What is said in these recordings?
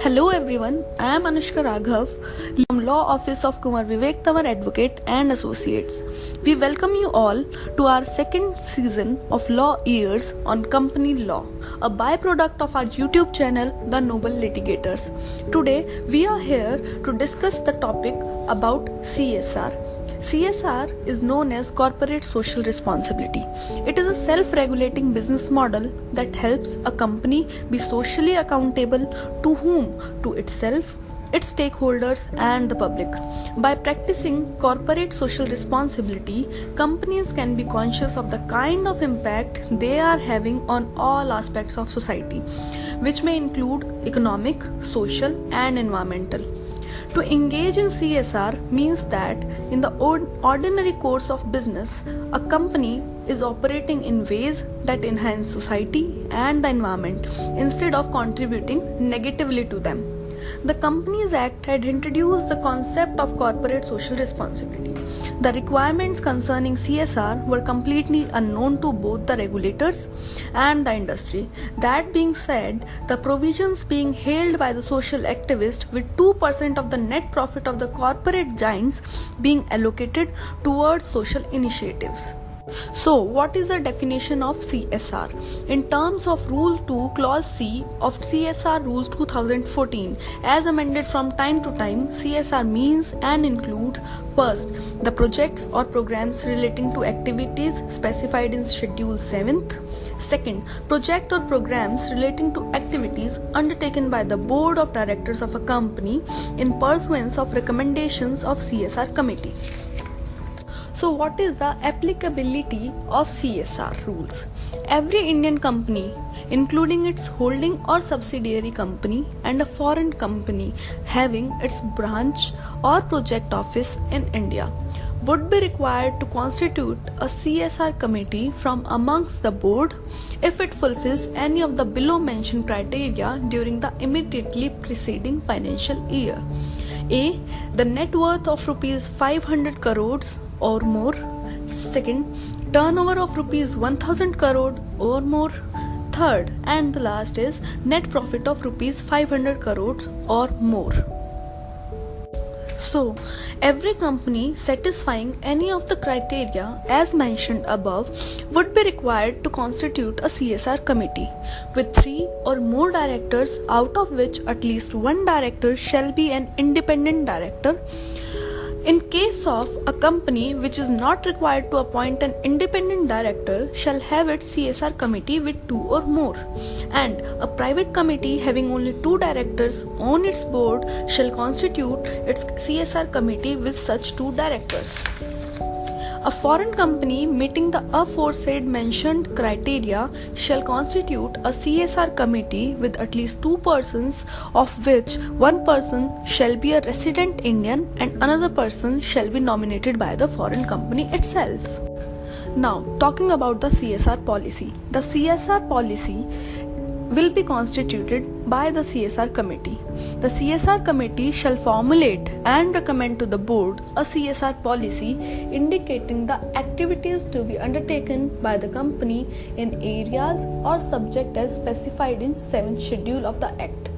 Hello everyone, I am Anushka Raghav from Law Office of Kumar Vivek Tawar Advocate and Associates. We welcome you all to our second season of Law Years on Company Law, a byproduct of our YouTube channel, The Noble Litigators. Today we are here to discuss the topic about CSR. CSR is known as Corporate Social Responsibility. It is a self-regulating business model that helps a company be socially accountable to whom? To itself, its stakeholders and the public. By practicing corporate social responsibility, companies can be conscious of the kind of impact they are having on all aspects of society, which may include economic, social and environmental. To engage in CSR means that in the ordinary course of business, a company is operating in ways that enhance society and the environment instead of contributing negatively to them. The Companies Act had introduced the concept of corporate social responsibility. The requirements concerning CSR were completely unknown to both the regulators and the industry. That being said, the provisions being hailed by the social activists with 2% of the net profit of the corporate giants being allocated towards social initiatives. So, what is the definition of CSR? In terms of Rule 2, Clause C of CSR Rules 2014, as amended from time to time, CSR means and includes first, the projects or programs relating to activities specified in Schedule 7th. Second, project or programs relating to activities undertaken by the Board of Directors of a company in pursuance of recommendations of CSR committee. So what is the applicability of CSR rules? Every Indian company, including its holding or subsidiary company and a foreign company having its branch or project office in India, would be required to constitute a CSR committee from amongst the board if it fulfills any of the below mentioned criteria during the immediately preceding financial year. A. The net worth of rupees 500 crores or more. Second, turnover of rupees 1000 crore or more. Third and the last is net profit of rupees 500 crores or more. So, every company satisfying any of the criteria as mentioned above would be required to constitute a CSR committee with 3 or more directors, out of which at least one director shall be an independent director. In case of a company which is not required to appoint an independent director shall have its CSR committee with 2 or more, and a private committee having only 2 directors on its board shall constitute its CSR committee with such 2 directors. A foreign company meeting the aforesaid mentioned criteria shall constitute a CSR committee with at least 2 persons, of which one person shall be a resident Indian and another person shall be nominated by the foreign company itself. Now, talking about the CSR policy. The CSR policy will be constituted by the CSR committee. The CSR committee shall formulate and recommend to the board a CSR policy indicating the activities to be undertaken by the company in areas or subject as specified in 7th schedule of the Act.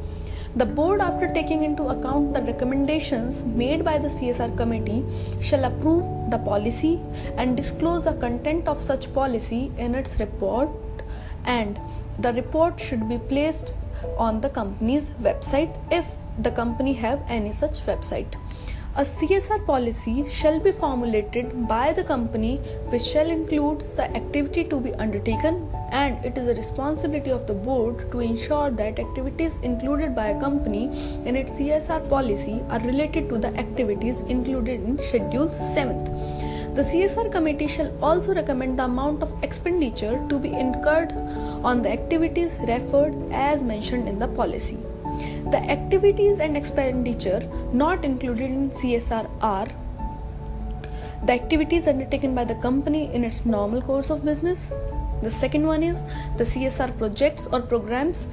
The board, after taking into account the recommendations made by the CSR committee, shall approve the policy and disclose the content of such policy in its report, and the report should be placed on the company's website if the company have any such website. A CSR policy shall be formulated by the company which shall include the activity to be undertaken, and it is a responsibility of the board to ensure that activities included by a company in its CSR policy are related to the activities included in Schedule 7th. The CSR committee shall also recommend the amount of expenditure to be incurred on the activities referred as mentioned in the policy. The activities and expenditure not included in CSR are the activities undertaken by the company in its normal course of business. The second one is the CSR projects or programs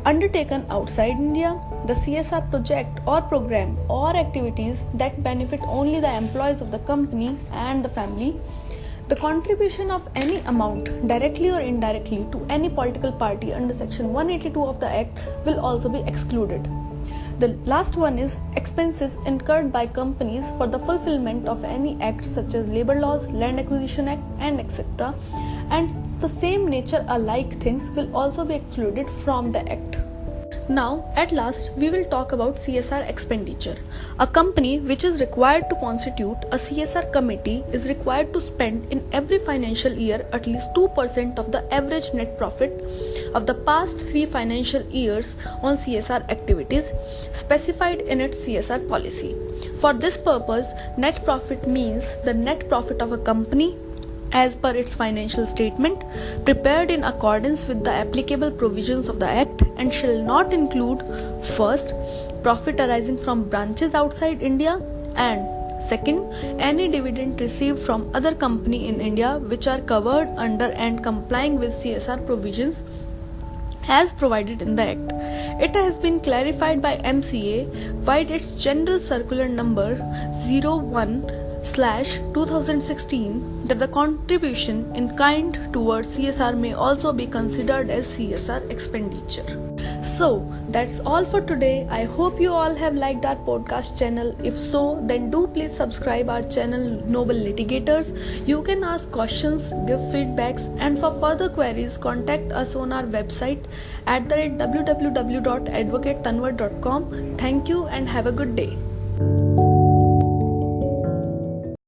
undertaken outside India, the CSR project or program or activities that benefit only the employees of the company and the family, The contribution of any amount, directly or indirectly, to any political party under Section 182 of the Act will also be excluded. The last one is expenses incurred by companies for the fulfillment of any act such as labor laws, land acquisition act, and etc. And the same nature alike things will also be excluded from the act. Now, at last, we will talk about CSR expenditure. A company which is required to constitute a CSR committee is required to spend in every financial year at least 2% of the average net profit of the past 3 financial years on CSR activities specified in its CSR policy. For this purpose, net profit means the net profit of a company as per its financial statement, prepared in accordance with the applicable provisions of the Act, and shall not include, first, profit arising from branches outside India, and second, any dividend received from other company in India which are covered under and complying with CSR provisions as provided in the Act. It has been clarified by MCA via its General Circular number 01/2016 that the contribution in kind towards CSR may also be considered as CSR expenditure. So that's all for today. I hope you all have liked our podcast channel. If so, then do please subscribe our channel Noble Litigators. You can ask questions, give feedbacks, and for further queries contact us on our website at www.advocatetanwar.com. Thank you and have a good day.